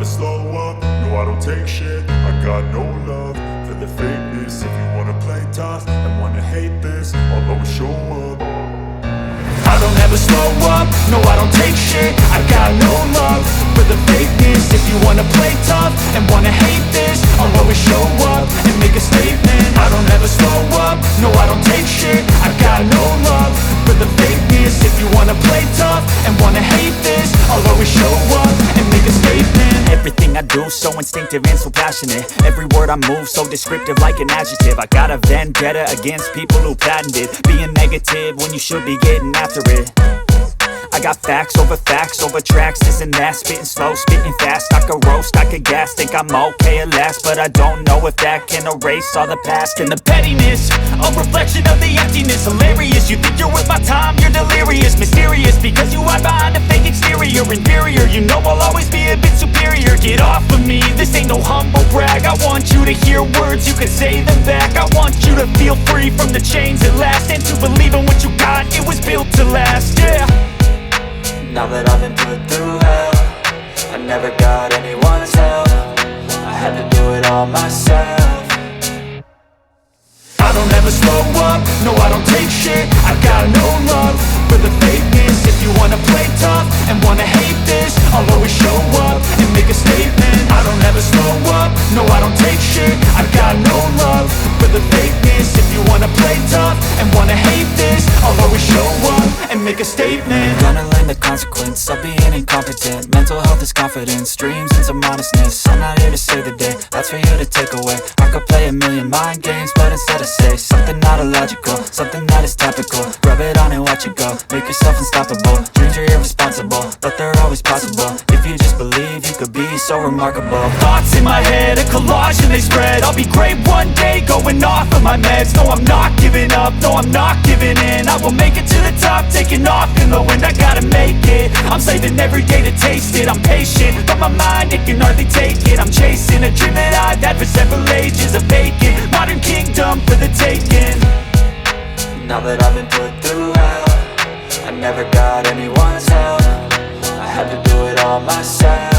slow up, no I don't take shit. I got no love for the fakeness. If you wanna play tough and wanna hate this, I'll always show up. I don't ever slow up, no I don't take shit. I got no love for the fakeness. If you wanna play tough and wanna hate this, I'll always show up and make a statement. I don't ever slow up, no I don't take shit. I got no love for the fakeness. If you wanna play tough and wanna hate this, I'll always show up and make a statement. Everything I do so instinctive and so passionate. Every word I move so descriptive like an adjective. I got a vendetta against people who patented being negative when you should be getting after it. I got facts over tracks, this and that. Spitting slow, spitting fast, I could roast, I could gas. Think I'm okay at last, but I don't know if that can erase all the past. And the pettiness, a reflection of the emptiness. Hilarious, you think you're worth my time, you're delirious. Mysterious, because you hide behind a fake exterior. Inferior, you know I'll always be a bit superior. Get off of me, this ain't no humble brag. I want you to hear words, you can say them back. I want you to feel free from the chains at last, and to believe in what you got, it was built to last, yeah. Now that I've been put through hell, I never got anyone's help. I had to do it all myself. I don't ever slow up, no I don't take shit. I got no love for the fakeness. If you wanna play tough and wanna hate this, I'll always show up and make a statement. I don't ever slow up, no I don't take shit. I got no love for the fakeness. If you wanna play tough and wanna hate this, I'll always show up and make a statement. Gonna learn the consequence of being incompetent. Mental health is confidence, dreams and some modestness. I'm not here to save the day, that's for you to take away. I could play a million mind games, but instead I say something not illogical, something that is topical. Rub it on and watch it go, make yourself unstoppable. Dreams are irresponsible, but they're always possible. If you just believe, you could be so remarkable. Thoughts in my head, a collage and they spread. I'll be great one day, going off of my meds. No, I'm not giving up, no, I'm not giving in. I will make it to the top, taking off in the wind. I gotta make it, I'm saving every day to taste it. I'm patient, but my mind, it can hardly take it. I'm chasing a dream that I've had for several ages. A vacant, modern kingdom for the taking. Now that I've been put through hell, I never got anyone's help. I had to do it all myself.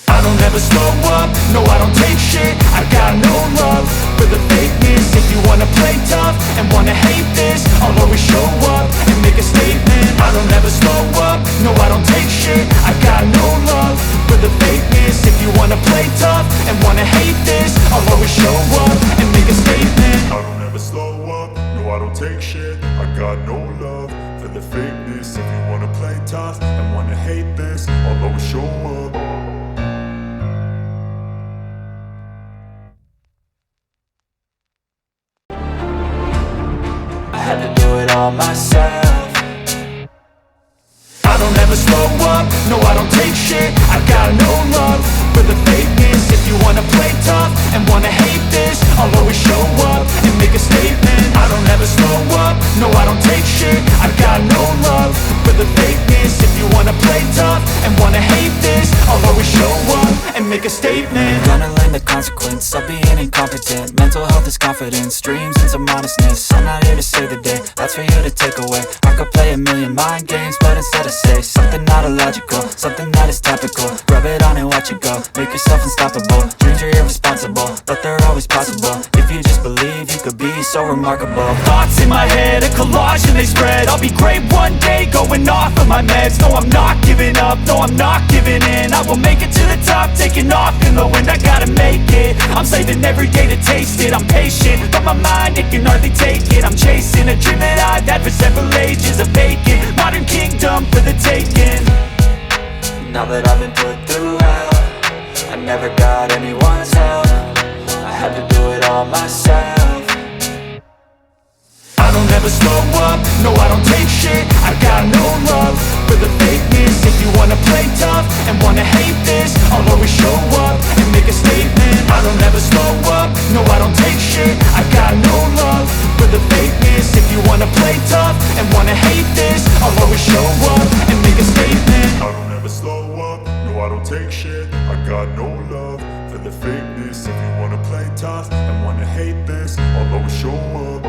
I don't ever slow up, no I don't take shit. I got no love for the fakeness. If you wanna play tough and wanna hate this, I'll always show up and make a statement. I don't ever slow up, no I don't take shit. I got no love for the fakeness. If you wanna play tough and wanna hate this, I'll always show up and make a statement. I don't ever slow up, no I don't take shit. I got no love for the fakeness. If you wanna play tough and wanna hate this, I'll always show up. I had to do it all myself. I don't ever slow up, no I don't take shit. I got no love for the fakeness. If you wanna play tough and wanna hate this, I'll always show up and make a statement. I don't ever slow up, no I don't take shit. I got no love for the fakeness. If you wanna play tough and wanna hate this, I'll always show up and make a statement. Gonna learn the consequence of being incompetent. Mental health is confidence, dreams and some modestness. I'm not here to save the day, that's for you to take away. I could play a million mind games, but instead I say something not illogical, something that is topical. Rub it on and watch it go, make yourself unstoppable. Dreams are irresponsible, but they're always possible. If you just believe, you could be so remarkable. Thoughts in my head, a collage and they spread. I'll be great one day, going off of my meds. No, I'm not giving up, no, I'm not giving in. I will make it to the top, taking off in the wind. I gotta make it, I'm saving every day to taste it. I'm patient, but my mind, it can hardly take it. I'm chasing a dream that I've had for several ages. A vacant, modern kingdom for the taking. Now that I've been put through hell, I never got anyone's help. I had to do it all myself. I don't ever slow up, no I don't take shit. I got no love for the fakeness. If you wanna play tough and wanna hate this, I'll always show up and make a statement. I don't ever slow up, no I don't take shit. I got no love for the fakeness. If you wanna play tough and wanna hate this, I'll always show up and make a statement. I don't ever slow up, no I don't take shit. I got no love for the fakeness. If you wanna play tough and wanna hate this, I'll always show up.